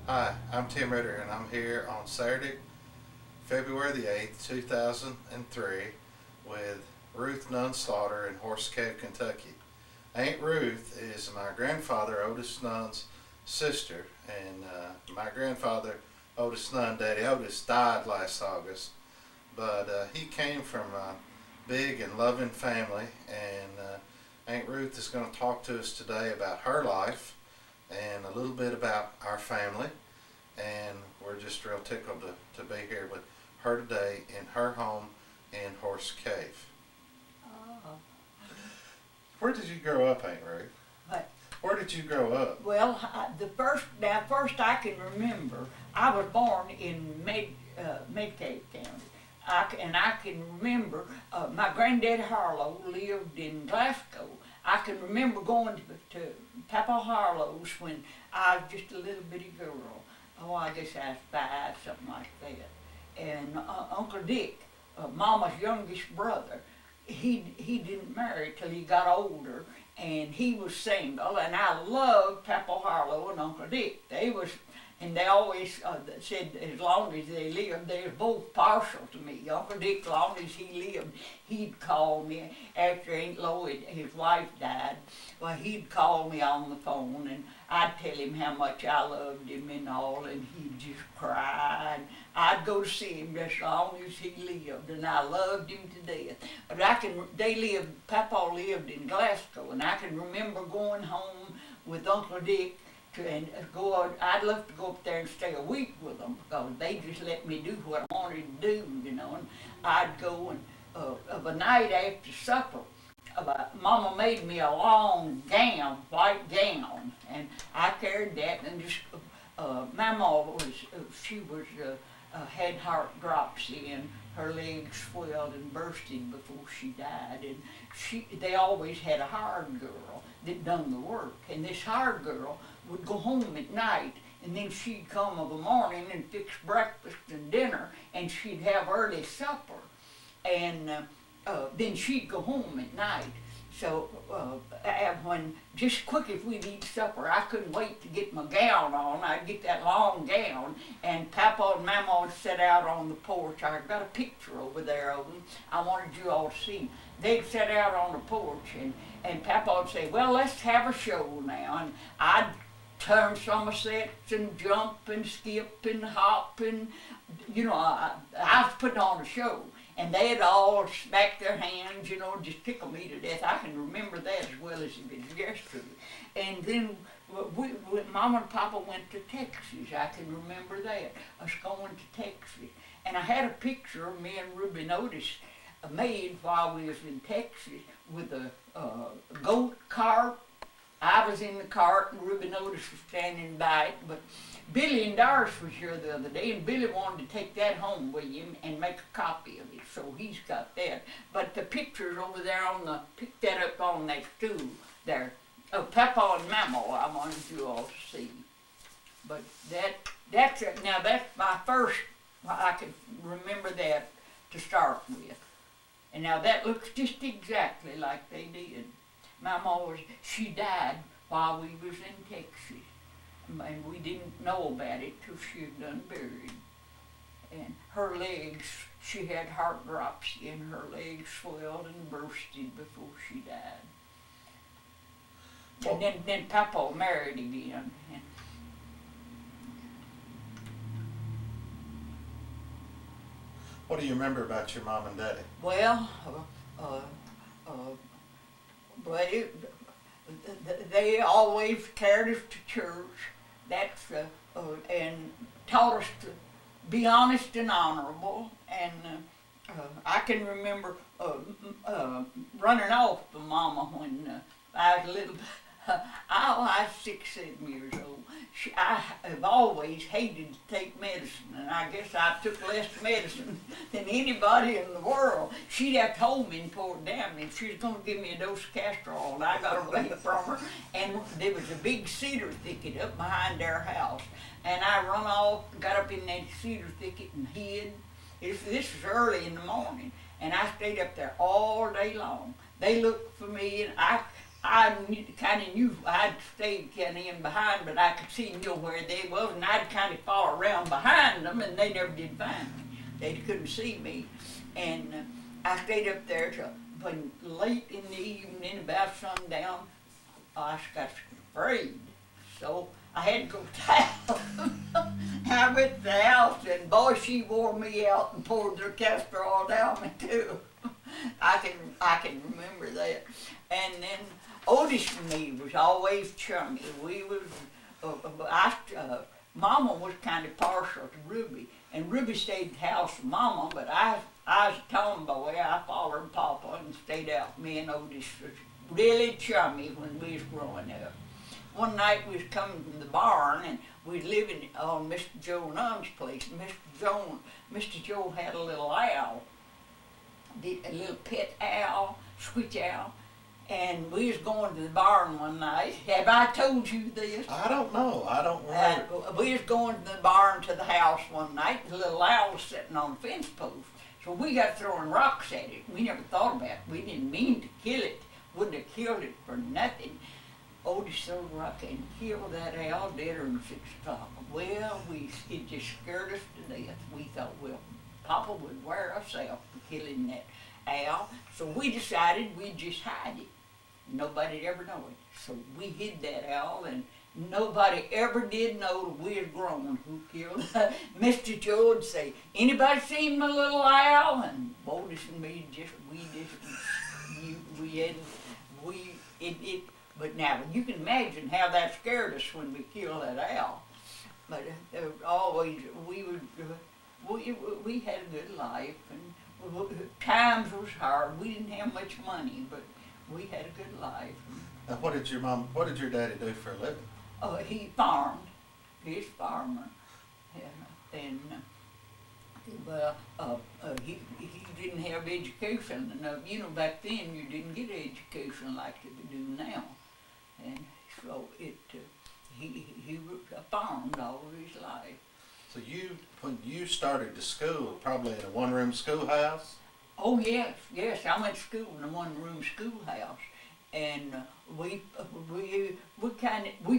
Hi, I'm Tim Ritter, and I'm here on Saturday, February the 8th, 2003, with Ruth Nunn Slaughter in Horse Cave, Kentucky. Aunt Ruth is my grandfather, Otis Nunn's sister, and my grandfather, Otis Nunn, Daddy Otis, died last August, but he came from a big and loving family, and Aunt Ruth is going to talk to us today about her life and a little bit about our family, and we're just real tickled to be here with her today in her home in Horse Cave. Oh. Where did you grow up, Aunt Ruth? But, Where did you grow up? well, first I can remember, I was born in Medcave County. I can remember my granddad Harlow lived in Glasgow. I can remember going to Papa Harlow's when I was just a little bitty girl. Oh, I guess I was 5, something like that. And Uncle Dick, Mama's youngest brother, he didn't marry till he got older, and he was single. And I loved Papa Harlow and Uncle Dick. They always said as long as they lived, they was both partial to me. Uncle Dick, as long as he lived, he'd call me after Aunt Lloyd, his wife, died. Well, he'd call me on the phone, and I'd tell him how much I loved him and all, and he'd just cry. And I'd go to see him as long as he lived, and I loved him to death. But Papa lived in Glasgow, and I can remember going home with Uncle Dick I'd love to go up there and stay a week with them because they just let me do what I wanted to do, and I'd go and of a night after supper, Mama made me a long gown, white gown, and I carried that and just, Mama had heart dropsy and her legs swelled and bursted before she died, and they always had a hired girl that done the work, and this hired girl would go home at night, and then she'd come of a morning and fix breakfast and dinner, and she'd have early supper, and then she'd go home at night. So when just quick as we'd eat supper, I couldn't wait to get my gown on. I'd get that long gown, and Papa and Mama would sit out on the porch. I've got a picture over there of them. I wanted you all to see. They'd sit out on the porch, and Papa would say, "Well, let's have a show now." And I'd turn somersets and jump and skip and hop, and I was putting on a show. And they'd all smack their hands, just tickle me to death. I can remember that as well as if it's yesterday. And then Mama and Papa went to Texas. I can remember that, us going to Texas. And I had a picture of me and Ruby Otis made while we was in Texas with a goat cart. I was in the cart and Ruby Otis was standing by it, but Billy and Doris was here the other day, and Billy wanted to take that home with him and make a copy of it, so he's got that. But the picture's over there pick that up on that stool there. Oh, Papa and Mama, I wanted you all to see. But that's it. Now that's my first, I can remember that to start with. And now that looks just exactly like they did. Mama she died while we was in Texas, and we didn't know about it till she had done buried. And her legs, she had heart dropsy, and her legs swelled and bursted before she died. And then Papa married again. What do you remember about your mom and daddy? Well, they always carried us to church. And taught us to be honest and honorable. And I can remember running off to Mama when I was little. I was 6, 7 years old. I have always hated to take medicine, and I guess I took less medicine than anybody in the world. She'd have told me and pour it down, and she was going to give me a dose of castor oil, and I got away from her. And there was a big cedar thicket up behind our house, and I run off, got up in that cedar thicket and hid. This was early in the morning, and I stayed up there all day long. They looked for me, and I kind of knew I'd stayed kind of in behind, but I could see where they was, and I'd kind of follow around behind them, and they never did find me. They couldn't see me, and I stayed up there till when late in the evening, about sundown, I got afraid, so I had to go to the house. I went to the house, and boy, she wore me out and poured their castor oil down me too. I can remember that, and then. Otis and me was always chummy. We was, Mama was kind of partial to Ruby, and Ruby stayed at the house with Mama, but I was a tomboy. I followed Papa and stayed out. Me and Otis was really chummy when we was growing up. One night we was coming from the barn, and we was living on Mr. Joe Nunn's place. Mr. Joe had a little owl, a little pet owl, screech owl. And we was going to the barn one night. Have I told you this? I don't know. I don't remember. We was going to the barn to the house one night. The little owl was sitting on a fence post. So we got throwing rocks at it. We never thought about it. We didn't mean to kill it. Wouldn't have killed it for nothing. Otis threw a rock and killed that owl dead around 6 o'clock. Well, it just scared us to death. We thought, well, Papa would wear us out for killing that owl. So we decided we'd just hide it. Nobody'd ever know it. So we hid that owl, and nobody ever did know that we had grown who killed it. Mr. Joe would say, anybody seen my little owl? And Otis and me but now you can imagine how that scared us when we killed that owl. But always, we had a good life, and times was hard. We didn't have much money, but we had a good life. Now, what did your daddy do for a living? He farmed. He's a farmer. And he didn't have education enough. You know, back then you didn't get education like you do now. And so he farmed all of his life. So when you started to school, probably in a one-room schoolhouse? Oh yes, I went to school in a one-room schoolhouse, and we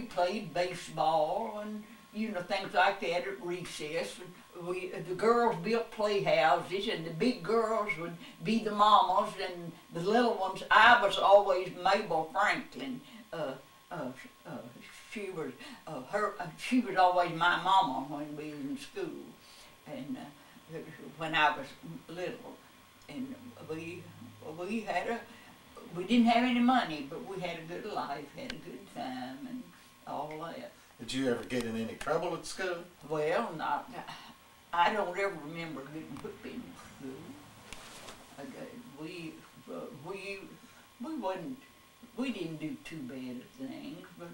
played baseball and things like that at recess. The girls built playhouses, and the big girls would be the mamas, and the little ones. I was always Mabel Franklin. She was always my mama when we was in school, and when I was little. And we didn't have any money, but we had a good life, had a good time, and all that. Did you ever get in any trouble at school? Well, I don't ever remember getting whipped in school. We didn't do too bad at things, but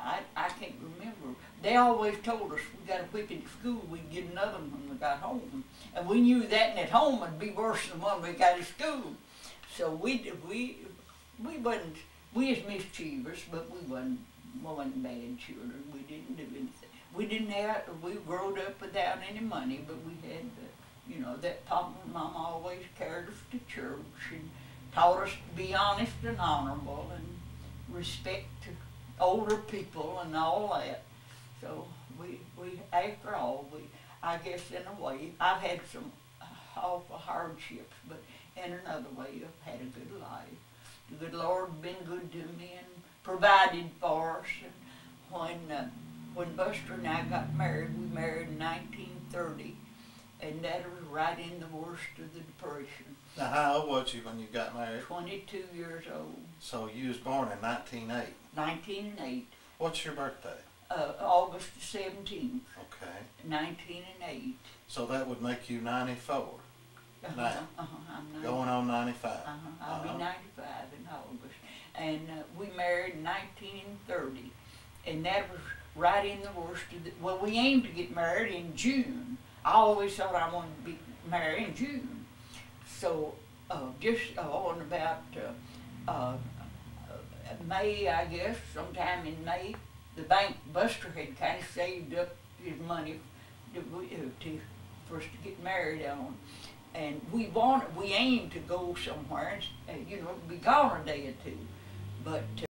I can't remember. They always told us we got a whipping at school, we'd get another one when we got home. And we knew that at home would be worse than the one we got at school. So we was mischievous, but we wasn't bad children. We didn't do anything. We growed up without any money, but we had, that Papa and Mama always carried us to church and taught us to be honest and honorable and respect older people and all that. So after all, I guess in a way, I've had some awful hardships, but in another way, I've had a good life. The good Lord has been good to me and provided for us. And when Buster and I got married, we married in 1930, and that was right in the worst of the Depression. Now, how old was you when you got married? 22 years old. So you was born in 1908. 1908. What's your birthday? August 17th. Okay. 1908. So that would make you 94. Now, I'm going on 95. I'll be 95 in August. And we married in 1930. And that was right in the worst of the... Well, we aimed to get married in June. I always thought I wanted to be married in June. So just on about May, I guess, sometime in May, the bank, Buster had kind of saved up his money for us to get married on. And we aim to go somewhere, and, be gone a day or two, but